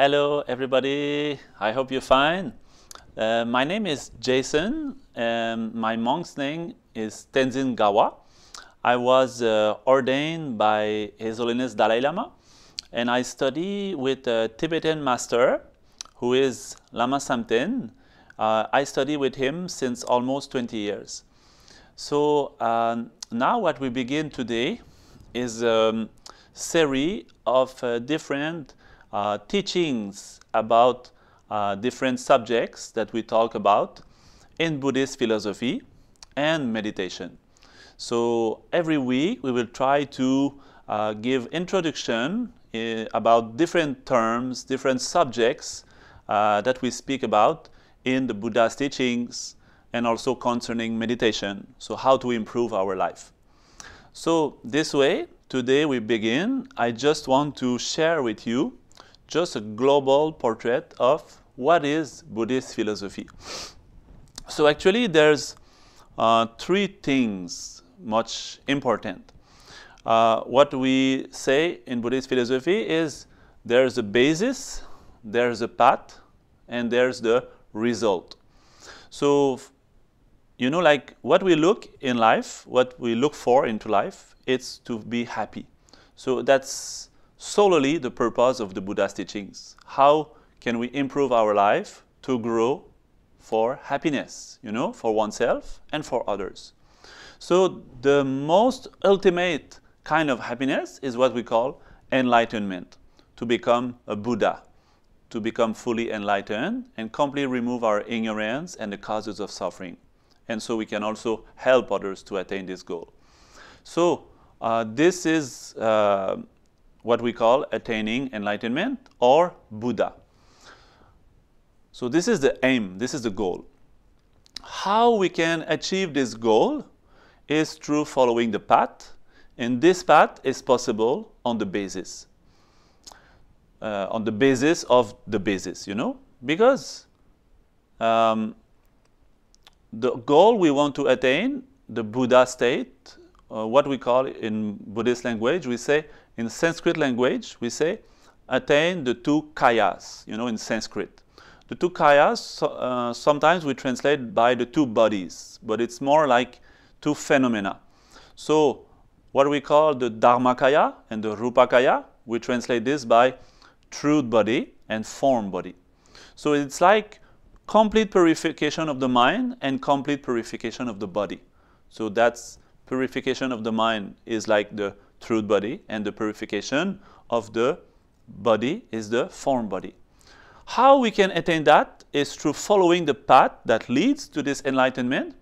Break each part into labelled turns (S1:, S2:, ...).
S1: Hello everybody, I hope you're fine. My name is Jason and my monk's name is Tenzin Gawa. I was ordained by His Holiness Dalai-Lama and I study with a Tibetan master who is Lama Samten. I study with him since almost 20 years. So now what we begin today is a series of different teachings about different subjects that we talk about in Buddhist philosophy and meditation. So every week we will try to give introduction about different terms, different subjects that we speak about in the Buddha's teachings and also concerning meditation, so how to improve our life. So this way, today we begin. I just want to share with you just a global portrait of what is Buddhist philosophy. So actually there's three things much important. What we say in Buddhist philosophy is there's a basis, there's a path, and there's the result. So you know, like what we look in life, what we look for into life, it's to be happy. So that's solely the purpose of the Buddha's teachings. How can we improve our life to grow for happiness, you know, for oneself and for others. So the most ultimate kind of happiness is what we call enlightenment, to become a Buddha, to become fully enlightened and completely remove our ignorance and the causes of suffering. And so we can also help others to attain this goal. So this is what we call attaining enlightenment or Buddha. So this is the aim, this is the goal. How we can achieve this goal is through following the path, and this path is possible on the basis of the basis, you know, because the goal we want to attain, the Buddha state, what we call in Buddhist language, we say, in Sanskrit language, we say, attain the two kayas, you know, in Sanskrit. The two kayas, sometimes we translate by the two bodies, but it's more like two phenomena. So what we call the Dharmakaya and the Rupakaya, we translate this by truth body and form body. So it's like complete purification of the mind and complete purification of the body. So that's purification of the mind is like the truth body, and the purification of the body is the form body. How we can attain that is through following the path that leads to this enlightenment.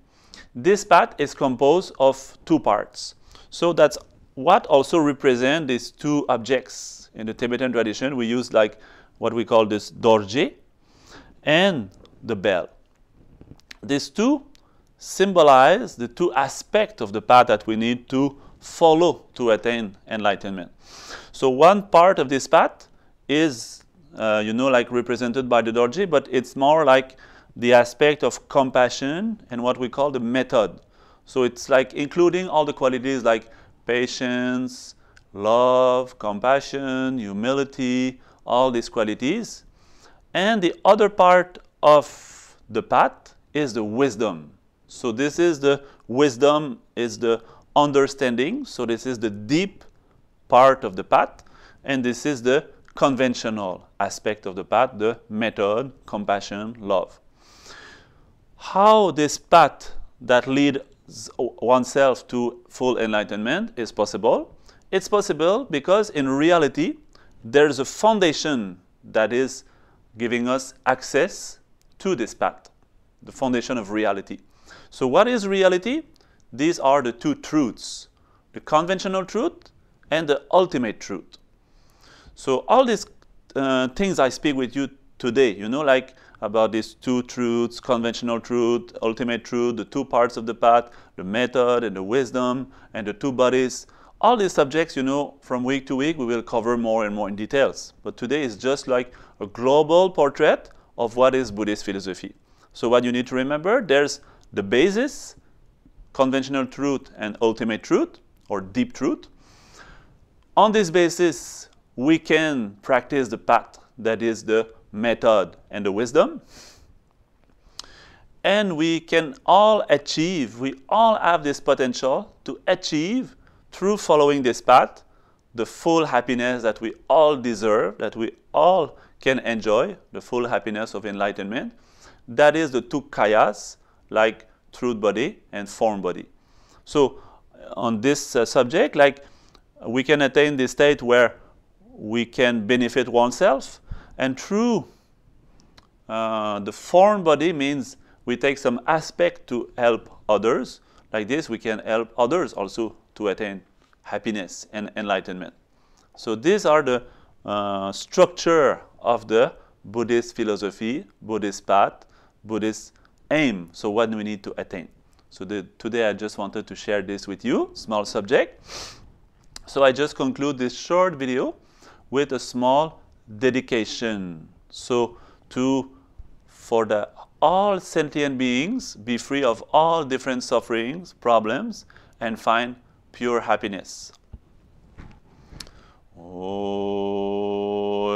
S1: This path is composed of two parts. So that's what also represent these two objects. In the Tibetan tradition, we use like what we call this dorje and the bell. These two symbolize the two aspects of the path that we need to follow to attain enlightenment. So one part of this path is, you know, like represented by the dorje, but it's more like the aspect of compassion and what we call the method. So it's like including all the qualities like patience, love, compassion, humility, all these qualities. And the other part of the path is the wisdom. So this is the wisdom, is the understanding. So this is the deep part of the path, and this is the conventional aspect of the path, the method, compassion, love. How this path that leads oneself to full enlightenment is possible? It's possible because in reality there's a foundation that is giving us access to this path, the foundation of reality. So what is reality? These are the two truths, the conventional truth and the ultimate truth. So all these things I speak with you today, you know, like about these two truths, conventional truth, ultimate truth, the two parts of the path, the method and the wisdom, and the two bodies. All these subjects, you know, from week to week, we will cover more and more in details. But today is just like a global portrait of what is Buddhist philosophy. So what you need to remember, there's the basis, conventional truth and ultimate truth, or deep truth. On this basis, we can practice the path that is the method and the wisdom. And we can all achieve, we all have this potential to achieve, through following this path, the full happiness that we all deserve, that we all can enjoy, the full happiness of enlightenment. That is the two kayas, like truth body and form body. So on this subject, like, we can attain this state where we can benefit oneself, and through the form body means we take some aspect to help others. Like this, we can help others also to attain happiness and enlightenment. So these are the structure of the Buddhist philosophy, Buddhist path, Buddhist aim. So what we need to attain. So today I just wanted to share this with you, small subject. So I just conclude this short video with a small dedication. So for the all sentient beings be free of all different sufferings, problems, and find pure happiness. O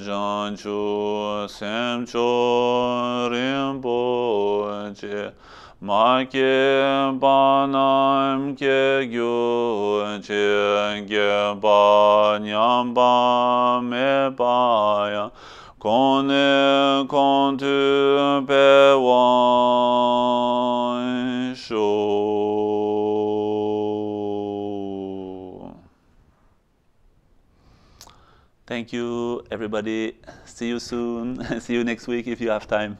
S1: Janchu Semcho Rinpoche Ma ke banam ke gyu che ge ba nyam ba me ba ya kone kontu pe wan sho. Thank you, everybody. See you soon. See you next week if you have time.